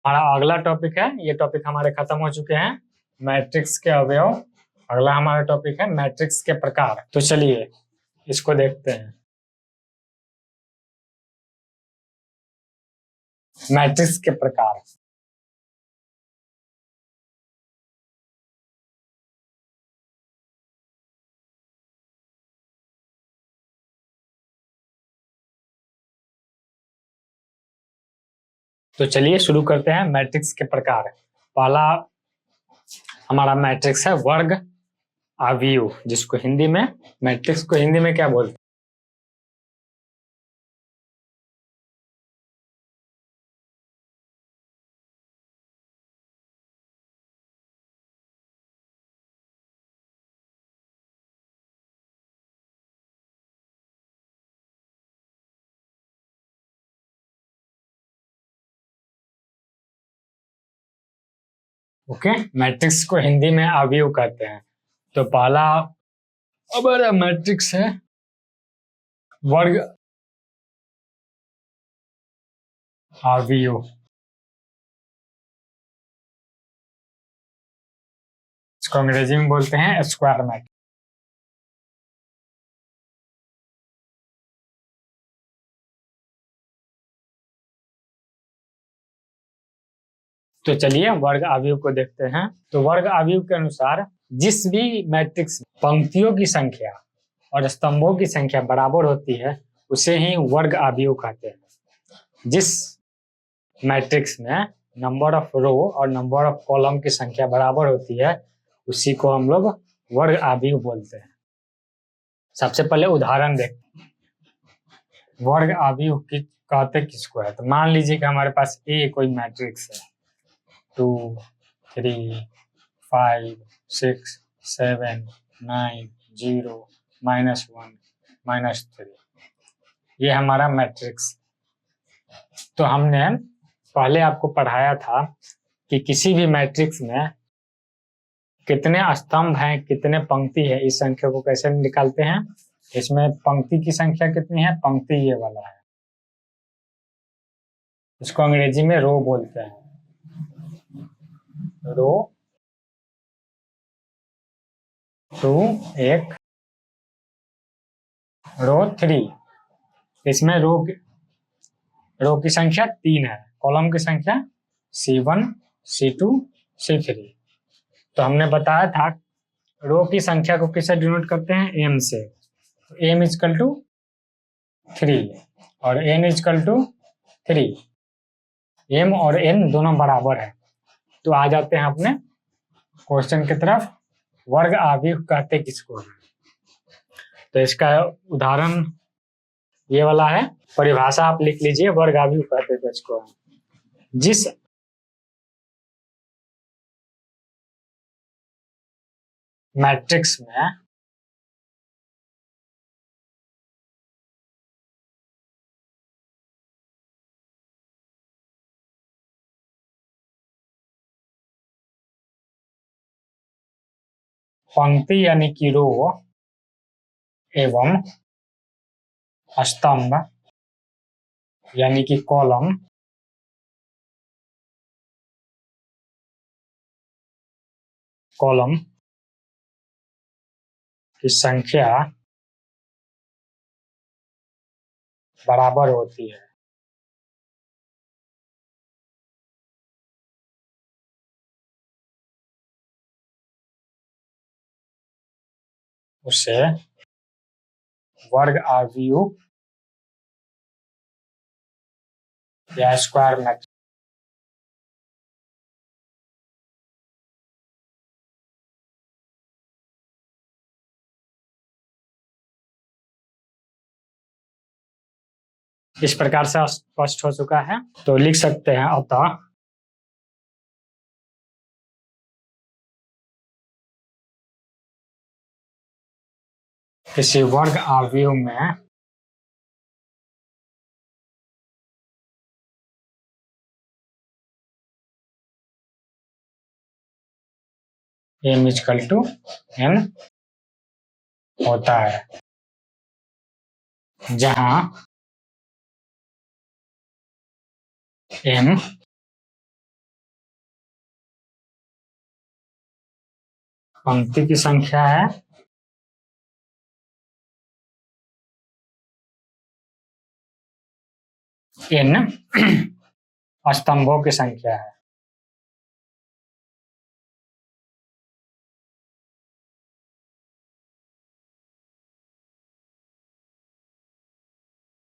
हमारा अगला टॉपिक है, ये टॉपिक हमारे खत्म हो चुके हैं, मैट्रिक्स के अवयव। अगला हमारा टॉपिक है मैट्रिक्स के प्रकार। तो चलिए इसको देखते हैं। मैट्रिक्स के प्रकार। तो चलिए शुरू करते हैं मैट्रिक्स के प्रकार। पहला हमारा मैट्रिक्स है वर्ग आव्यूह, जिसको हिंदी में, मैट्रिक्स को हिंदी में क्या बोलते हैं? ओके, मैट्रिक्स को हिंदी में आव्यूह कहते हैं। तो पहला हमारा मैट्रिक्स है वर्ग आव्यूह। इसको अंग्रेजी में बोलते हैं स्क्वायर मैट्रिक्स। तो चलिए वर्ग आव्यूह को देखते हैं। तो वर्ग आव्यूह के अनुसार जिस भी मैट्रिक्स पंक्तियों की संख्या और स्तंभों की संख्या बराबर होती है उसे ही वर्ग आव्यूह कहते हैं। जिस मैट्रिक्स में नंबर ऑफ रो और नंबर ऑफ कॉलम की संख्या बराबर होती है उसी को हम लोग वर्ग आव्यूह बोलते हैं। सबसे पहले उदाहरण देखते हैं, वर्ग आव्यूह की कहते किसको है। तो मान लीजिए कि हमारे पास ए कोई मैट्रिक्स है, 2 3 5 6 7 9 0 -1 -3, ये हमारा मैट्रिक्स। तो हमने पहले आपको पढ़ाया था कि किसी भी मैट्रिक्स में कितने स्तंभ हैं, कितने पंक्ति है, इस संख्या को कैसे निकालते हैं। इसमें पंक्ति की संख्या कितनी है, पंक्ति ये वाला है, इसको अंग्रेजी में रो बोलते हैं, रो। 2 1 रो 3, इसमें रो की संख्या 3 है, कॉलम की संख्या C1 C2 C3। तो हमने बताया था रो की संख्या को किससे डिनोट करते हैं, m से। तो m इजकल टू 3 और n इजकल टू 3, m और n दोनों बराबर है। तो आ जाते हैं अपने क्वेश्चन की तरफ, वर्ग आव्यूह कहते किसको है। तो इसका उदाहरण ये वाला है, परिभाषा आप लिख लीजिए, वर्ग आव्यूह कहते किसको है। जिस मैट्रिक्स में पंक्ति यानी कि रो एवं स्तंभ यानी कि कॉलम की संख्या बराबर होती है, उसे वर्ग आव्यूह या स्क्वायर मैट्रिक्स। इस प्रकार से स्पष्ट हो चुका है। तो लिख सकते हैं, अतः किसी वर्ग आव्यूह में m इजकल टू n होता है, जहां m पंक्ति की संख्या है n, स्तंभों की संख्या है।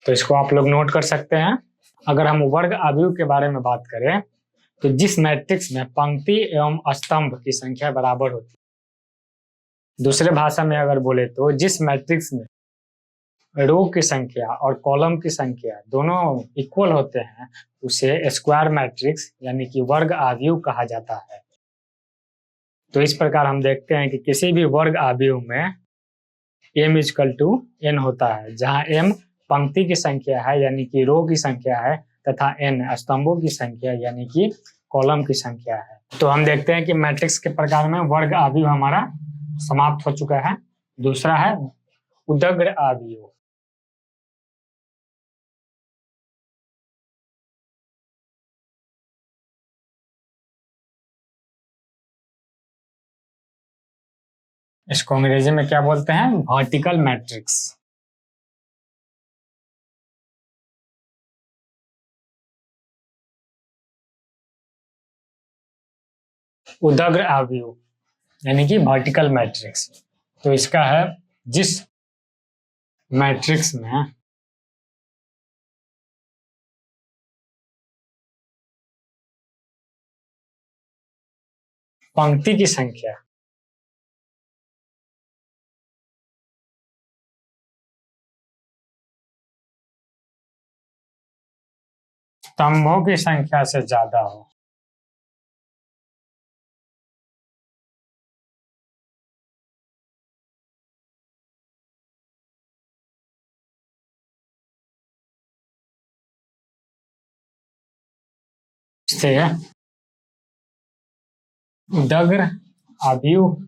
तो इसको आप लोग नोट कर सकते हैं। अगर हम वर्ग आव्यूह के बारे में बात करें तो जिस मैट्रिक्स में पंक्ति एवं स्तंभ की संख्या बराबर होती है, दूसरे भाषा में अगर बोले तो जिस मैट्रिक्स में रो की संख्या और कॉलम की संख्या दोनों इक्वल होते हैं उसे स्क्वायर मैट्रिक्स यानी कि वर्ग आव्यूह कहा जाता है। तो इस प्रकार हम देखते हैं कि किसी भी वर्ग आव्यूह में m = n होता है, जहां m पंक्ति की संख्या है यानी कि रो की संख्या है तथा n स्तंभों की संख्या यानी कि कॉलम की संख्या है। तो हम देखते हैं कि मैट्रिक्स के प्रकार में वर्ग आव्यूह हमारा समाप्त हो चुका है। दूसरा है उदग्र आव्यूह। इसको अंग्रेजी में क्या बोलते हैं? Vertical matrix. उदग्र आव्यूह यानी कि वर्टिकल मैट्रिक्स। तो इसका है जिस मैट्रिक्स में पंक्ति की संख्या स्तंभों की संख्या से ज्यादा हो। से उदग्र आव्यूह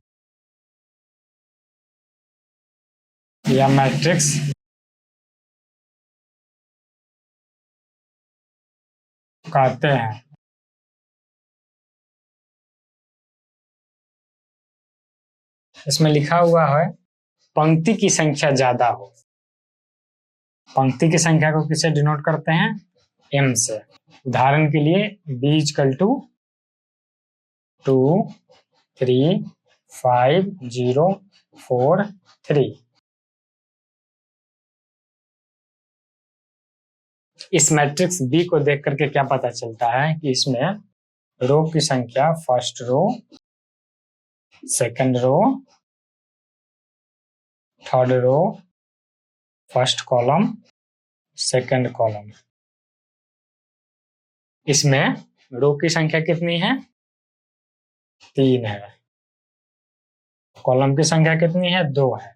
या मैट्रिक्स कहते हैं। इसमें लिखा हुआ है पंक्ति की संख्या ज्यादा हो। पंक्ति की संख्या को किससे डिनोट करते हैं? m से। उदाहरण के लिए b = 2 3 5 0 4 3। इस मैट्रिक्स B को देख करके क्या पता चलता है कि इसमें रो की संख्या first row, second row, third row, first column, second column. इसमें रो की संख्या कितनी है? 3 है। कॉलम की संख्या कितनी है? 2 है।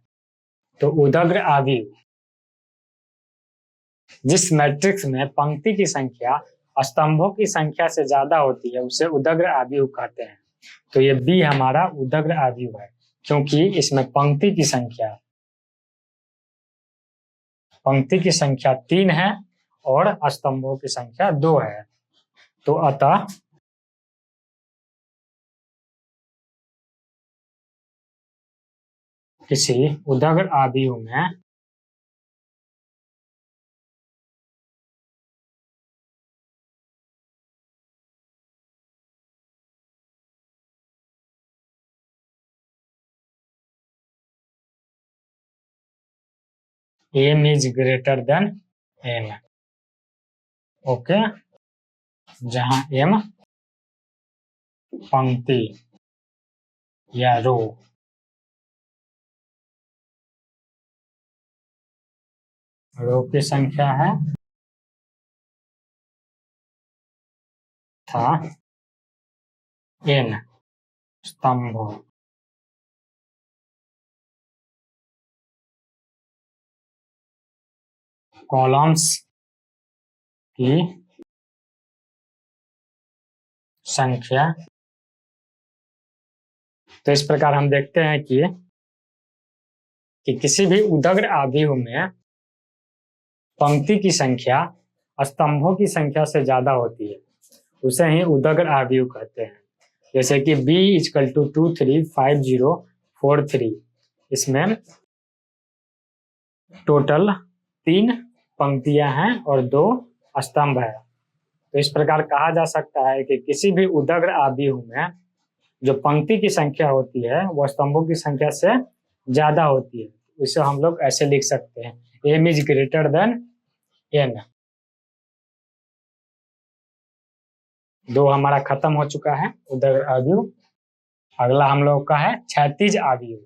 तो उदग्र आव्यूह जिस मैट्रिक्स में पंक्ति की संख्या स्तंभों की संख्या से ज्यादा होती है उसे उदग्र आव्यूह कहते हैं। तो ये B हमारा उदग्र आव्यूह है क्योंकि इसमें पंक्ति की संख्या 3 है और स्तंभों की संख्या 2 है। तो अतः किसी उदग्र आव्यूह में m is greater than n। Okay, जहां m पंक्ति या रो की संख्या है था n स्तंभ कॉलम्स की संख्या। तो इस प्रकार हम देखते हैं कि किसी भी उदग्र आव्यूह में पंक्ति की संख्या स्तंभों की संख्या से ज्यादा होती है, उसे ही उदग्र आव्यूह कहते हैं। जैसे कि B = 2 3 5 0 4 3। इसमें टोटल 3 पंक्तियां हैं और 2 स्तंभ है। तो इस प्रकार कहा जा सकता है कि किसी भी उदग्र आव्यूह में जो पंक्ति की संख्या होती है वह स्तंभों की संख्या से ज्यादा होती है। इसे हम लोग ऐसे लिख सकते हैं, m is greater than n। 2 हमारा खत्म हो चुका है उदग्र आव्यूह। अगला हम लोग का है क्षैतिज आव्यूह।